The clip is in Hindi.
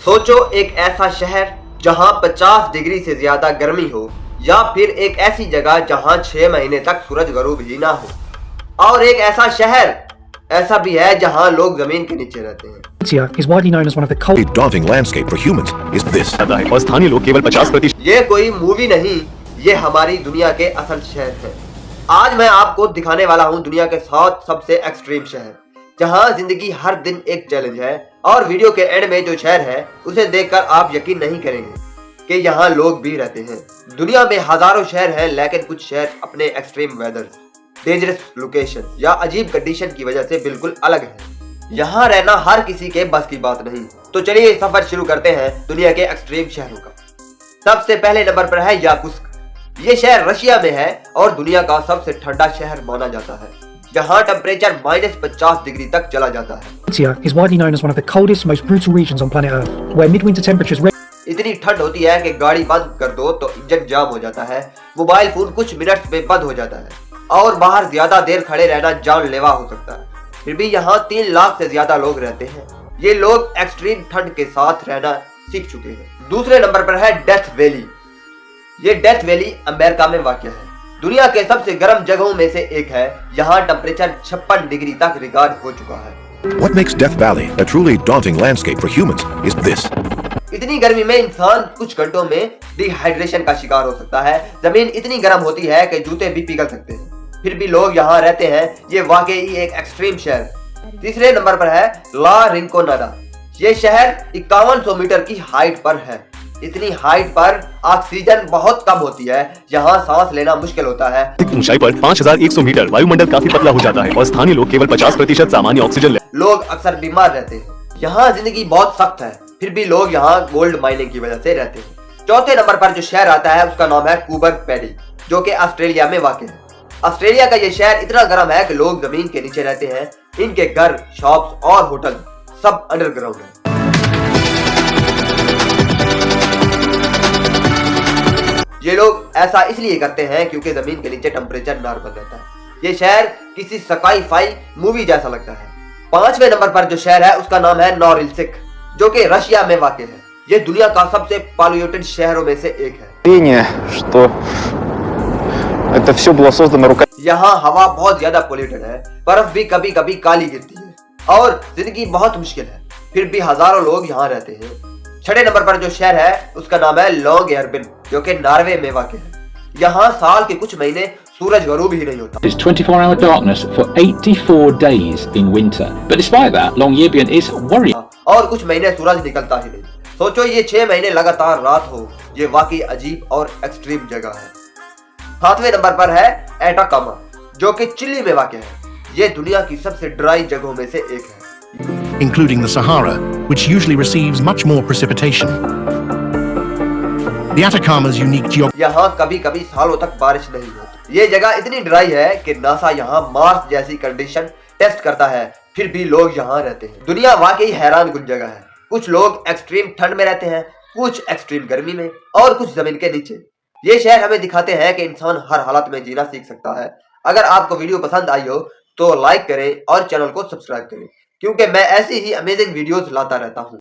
सोचो एक ऐसा शहर जहां 50 डिग्री से ज्यादा गर्मी हो, या फिर एक ऐसी जगह जहां 6 महीने तक सूरज गरूब ही ना हो। और एक ऐसा शहर ऐसा भी है जहां लोग जमीन के नीचे रहते हैं। is widely known as one of the coldest daunting landscape for humans is this. और स्थानीय लोग केवल 50%। ये कोई मूवी नहीं, ये हमारी दुनिया के असल शहर है। आज मैं आपको दिखाने वाला हूँ दुनिया के 7 सबसे एक्सट्रीम शहर, जहाँ जिंदगी हर दिन एक चैलेंज है। और वीडियो के एंड में जो शहर है उसे देखकर आप यकीन नहीं करेंगे कि यहाँ लोग भी रहते हैं। दुनिया में हजारों शहर हैं, लेकिन कुछ शहर अपने एक्सट्रीम वेदर, डेंजरस लोकेशन या अजीब कंडीशन की वजह से बिल्कुल अलग है। यहाँ रहना हर किसी के बस की बात नहीं। तो चलिए सफर शुरू करते हैं दुनिया के एक्सट्रीम शहरों का। सबसे पहले नंबर पर है याकुत्स्क। ये शहर रशिया में है और दुनिया का सबसे ठंडा शहर माना जाता है। यहाँ टेम्परेचर -50 डिग्री तक चला जाता है। is widely known as one of the coldest, most brutal regions on planet Earth, where midwinter temperatures इतनी ठंड होती है कि गाड़ी बंद कर दो तो इंजन जाम हो जाता है, मोबाइल फोन कुछ मिनट्स में बंद हो जाता है और बाहर ज्यादा देर खड़े रहना जानलेवा हो सकता है। फिर भी यहाँ 3 लाख से ज्यादा लोग रहते हैं। ये लोग एक्सट्रीम ठंड के साथ रहना सीख चुके हैं। दूसरे नंबर पर है डेथ वैली। ये डेथ वैली अमेरिका में वाक़ है। दुनिया के सबसे गर्म जगहों में से एक है। यहाँ टेम्परेचर 56 डिग्री तक रिकॉर्ड हो चुका है। What makes Death Valley a truly daunting landscape for humans is this. इतनी गर्मी में इंसान कुछ घंटों में डिहाइड्रेशन का शिकार हो सकता है। जमीन इतनी गर्म होती है कि जूते भी पिघल सकते हैं, फिर भी लोग यहाँ रहते हैं। ये वाकई एक एक्सट्रीम शहर। तीसरे नंबर पर है ला रिंकोनाडा। ये शहर 5100 मीटर की हाइट पर है। इतनी हाइट पर ऑक्सीजन बहुत कम होती है, यहाँ सांस लेना मुश्किल होता है। ऊंचाई पर 5100 मीटर वायुमंडल काफी पतला हो जाता है और स्थानीय लोग केवल 50% सामान्य ऑक्सीजन ले। लोग अक्सर बीमार रहते हैं। यहाँ जिंदगी बहुत सख्त है, फिर भी लोग यहाँ गोल्ड माइनिंग की वजह से रहते हैं। चौथे नंबर पर जो शहर आता है उसका नाम है कूबर पैडी, जो कि ऑस्ट्रेलिया में वाक़ है। ऑस्ट्रेलिया का ये शहर इतना गर्म है कि लोग जमीन के नीचे रहते हैं। इनके घर, शॉप्स और होटल सब अंडरग्राउंड है। ये लोग ऐसा इसलिए करते हैं क्योंकि जमीन के नीचे टेम्परेचर नॉर्मल रहता है। ये शहर किसी स्काई-फाई मूवी जैसा लगता है। 5वें नंबर पर जो शहर है उसका नाम है नोरिल्स्क, जो कि रशिया में वाक़ है। ये दुनिया का सबसे पॉल्यूटेड शहरों में से एक है। यहाँ हवा बहुत ज्यादा पोल्यूटेड है, बर्फ भी कभी कभी काली गिरती है और जिंदगी बहुत मुश्किल है, फिर भी हजारों लोग यहाँ रहते हैं। 6 नंबर पर जो शहर है उसका नाम है लॉन्गएयरबिन, जो कि नॉर्वे में वाक़ है। यहाँ साल के कुछ महीने सूरज गरूब ही नहीं होता। It's 24-hour darkness for 84 days in winter. But despite that, Longyearbyen is worrying. और कुछ महीने सूरज निकलता ही नहीं। सोचो ये 6 महीने लगातार रात हो। ये वाकई अजीब और एक्सट्रीम जगह है। 7वें नंबर पर है एटाकामा, जो कि चिली में वाक़ है। ये दुनिया की सबसे ड्राई जगहों में से एक है, including the Sahara, which usually receives much more precipitation. The Atacama's unique geography. यहाँ कभी कभी सालों तक बारिश नहीं होती। ये जगह इतनी ड्राई है कि नासा यहाँ मार्स जैसी कंडीशन टेस्ट करता है, फिर भी लोग यहाँ रहते हैं। दुनिया वाकई हैरान कुन जगह है। कुछ लोग एक्सट्रीम ठंड में रहते हैं, कुछ एक्सट्रीम गर्मी में और कुछ जमीन के नीचे। ये शहर हमें दिखाते हैं कि इंसान हर हालत में जीना सीख सकता है। अगर आपको वीडियो पसंद आई हो तो लाइक करें और चैनल को सब्सक्राइब करें, क्योंकि मैं ऐसी ही अमेजिंग वीडियोस लाता रहता हूँ।